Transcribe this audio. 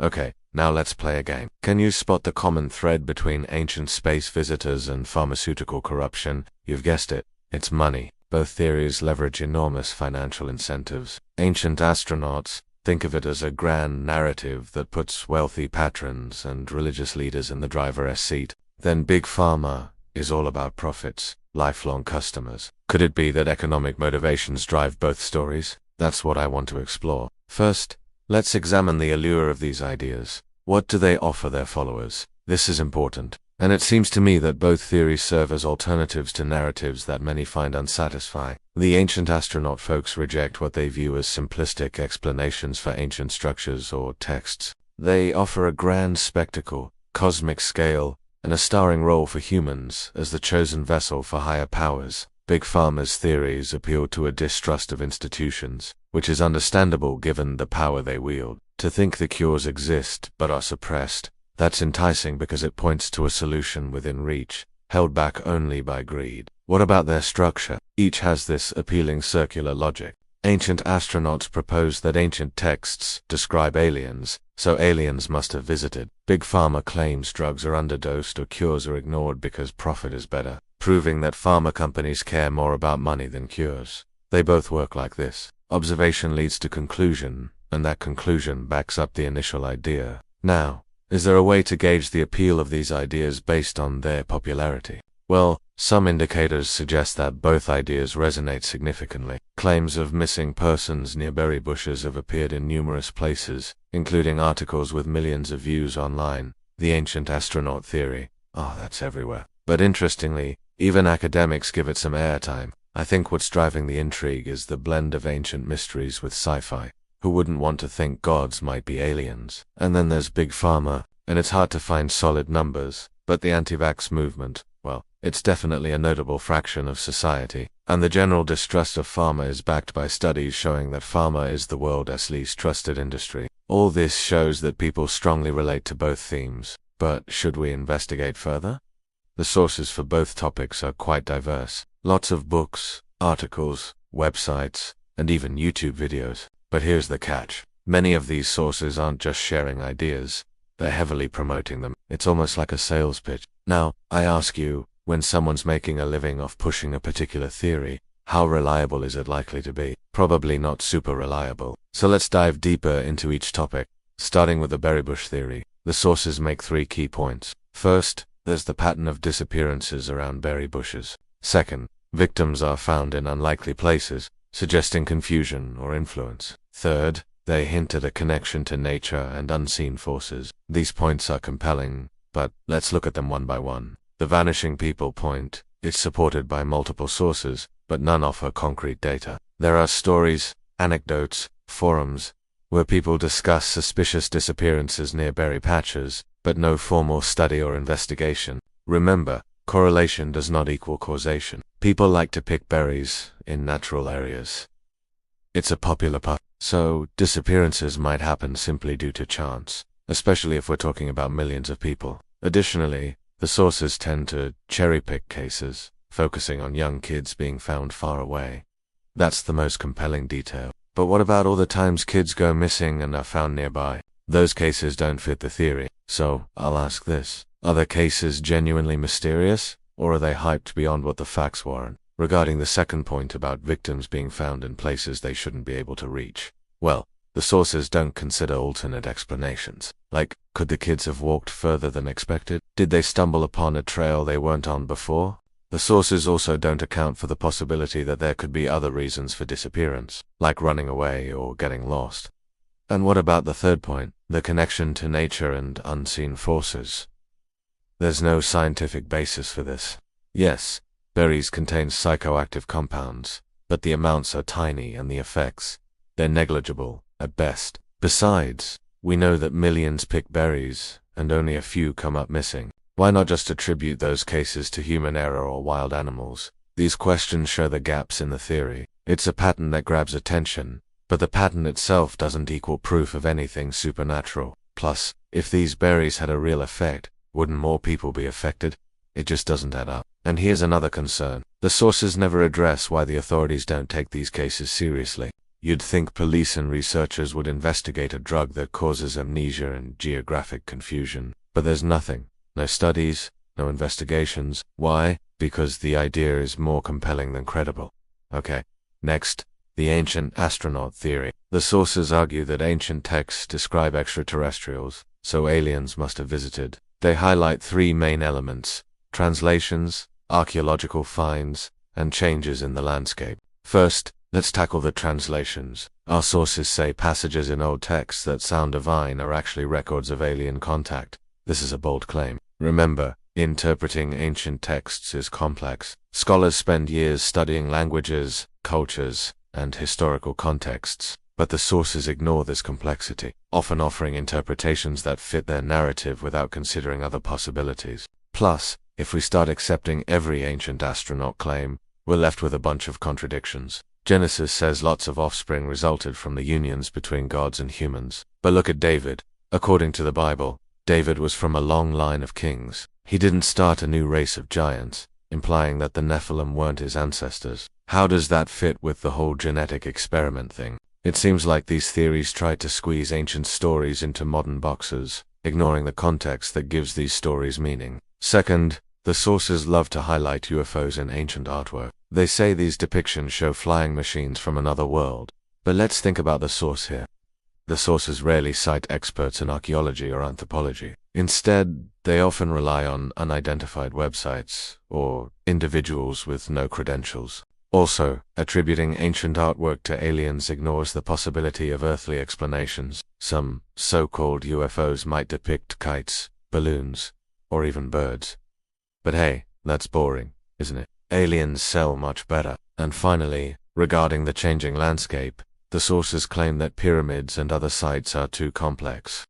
Okay, now let's play a game. Can you spot the common thread between ancient space visitors and pharmaceutical corruption? You've guessed it. It's money. Both theories leverage enormous financial incentives. Ancient astronauts, think of it as a grand narrative that puts wealthy patrons and religious leaders in the driver's seat. Then Big Pharma is all about profits, lifelong customers. Could it be that economic motivations drive both stories? That's what I want to explore. First, let's examine the allure of these ideas. What do they offer their followers? This is important. And it seems to me that both theories serve as alternatives to narratives that many find unsatisfying. The ancient astronaut folks reject what they view as simplistic explanations for ancient structures or texts. They offer a grand spectacle, cosmic scale, and a starring role for humans as the chosen vessel for higher powers. Big Pharma's theories appeal to a distrust of institutions, which is understandable given the power they wield. To think the cures exist but are suppressed, that's enticing because it points to a solution within reach, held back only by greed. What about their structure? Each has this appealing circular logic. Ancient astronauts propose that ancient texts describe aliens, so aliens must have visited. Big Pharma claims drugs are underdosed or cures are ignored because profit is better, proving that pharma companies care more about money than cures. They both work like this. Observation leads to conclusion, and that conclusion backs up the initial idea. Now, is there a way to gauge the appeal of these ideas based on their popularity? Well, some indicators suggest that both ideas resonate significantly. Claims of missing persons near berry bushes have appeared in numerous places, including articles with millions of views online. The ancient astronaut theory, that's everywhere. But interestingly, even academics give it some airtime. I think what's driving the intrigue is the blend of ancient mysteries with sci-fi. Who wouldn't want to think gods might be aliens? And then there's Big Pharma, and it's hard to find solid numbers, but the anti-vax movement, well, it's definitely a notable fraction of society. And the general distrust of pharma is backed by studies showing that pharma is the world's least trusted industry. All this shows that people strongly relate to both themes. But should we investigate further? The sources for both topics are quite diverse. Lots of books, articles, websites, and even YouTube videos. But here's the catch. Many of these sources aren't just sharing ideas, they're heavily promoting them. It's almost like a sales pitch. Now, I ask you, when someone's making a living off pushing a particular theory, how reliable is it likely to be? Probably not super reliable. So let's dive deeper into each topic, starting with the berrybush theory. The sources make 3 key points. First, there's the pattern of disappearances around berry bushes. Second, victims are found in unlikely places, suggesting confusion or influence. Third, they hint at a connection to nature and unseen forces. These points are compelling, but let's look at them one by one. The vanishing people point is supported by multiple sources, but none offer concrete data. There are stories, anecdotes, forums, where people discuss suspicious disappearances near berry patches, but no formal study or investigation. Remember, correlation does not equal causation. People like to pick berries in natural areas. It's a popular path, so disappearances might happen simply due to chance, especially if we're talking about millions of people. Additionally, the sources tend to cherry-pick cases, focusing on young kids being found far away. That's the most compelling detail. But what about all the times kids go missing and are found nearby? Those cases don't fit the theory. So, I'll ask this. Are the cases genuinely mysterious, or are they hyped beyond what the facts warrant? Regarding the second point about victims being found in places they shouldn't be able to reach, well, the sources don't consider alternate explanations. Like, could the kids have walked further than expected? Did they stumble upon a trail they weren't on before? The sources also don't account for the possibility that there could be other reasons for disappearance, like running away or getting lost. And what about the third point, the connection to nature and unseen forces? There's no scientific basis for this. Yes, berries contain psychoactive compounds, but the amounts are tiny and the effects, they're negligible, at best. Besides, we know that millions pick berries, and only a few come up missing. Why not just attribute those cases to human error or wild animals? These questions show the gaps in the theory. It's a pattern that grabs attention, but the pattern itself doesn't equal proof of anything supernatural. Plus, if these berries had a real effect, wouldn't more people be affected? It just doesn't add up. And here's another concern. The sources never address why the authorities don't take these cases seriously. You'd think police and researchers would investigate a drug that causes amnesia and geographic confusion. But there's nothing. No studies, no investigations. Why? Because the idea is more compelling than credible. Okay. Next, the ancient astronaut theory. The sources argue that ancient texts describe extraterrestrials, so aliens must have visited. They highlight three main elements: translations, archaeological finds, and changes in the landscape. First, let's tackle the translations. Our sources say passages in old texts that sound divine are actually records of alien contact. This is a bold claim. Remember, interpreting ancient texts is complex. Scholars spend years studying languages, cultures, and historical contexts, but the sources ignore this complexity, often offering interpretations that fit their narrative without considering other possibilities. Plus, if we start accepting every ancient astronaut claim, we're left with a bunch of contradictions. Genesis says lots of offspring resulted from the unions between gods and humans. But look at David. According to the Bible, David was from a long line of kings. He didn't start a new race of giants, implying that the Nephilim weren't his ancestors. How does that fit with the whole genetic experiment thing? It seems like these theories try to squeeze ancient stories into modern boxes, ignoring the context that gives these stories meaning. Second, the sources love to highlight UFOs in ancient artwork. They say these depictions show flying machines from another world. But let's think about the source here. The sources rarely cite experts in archaeology or anthropology. Instead, they often rely on unidentified websites or individuals with no credentials. Also, attributing ancient artwork to aliens ignores the possibility of earthly explanations. Some so-called UFOs might depict kites, balloons, or even birds. But hey, that's boring, isn't it? Aliens sell much better. And finally, regarding the changing landscape, the sources claim that pyramids and other sites are too complex.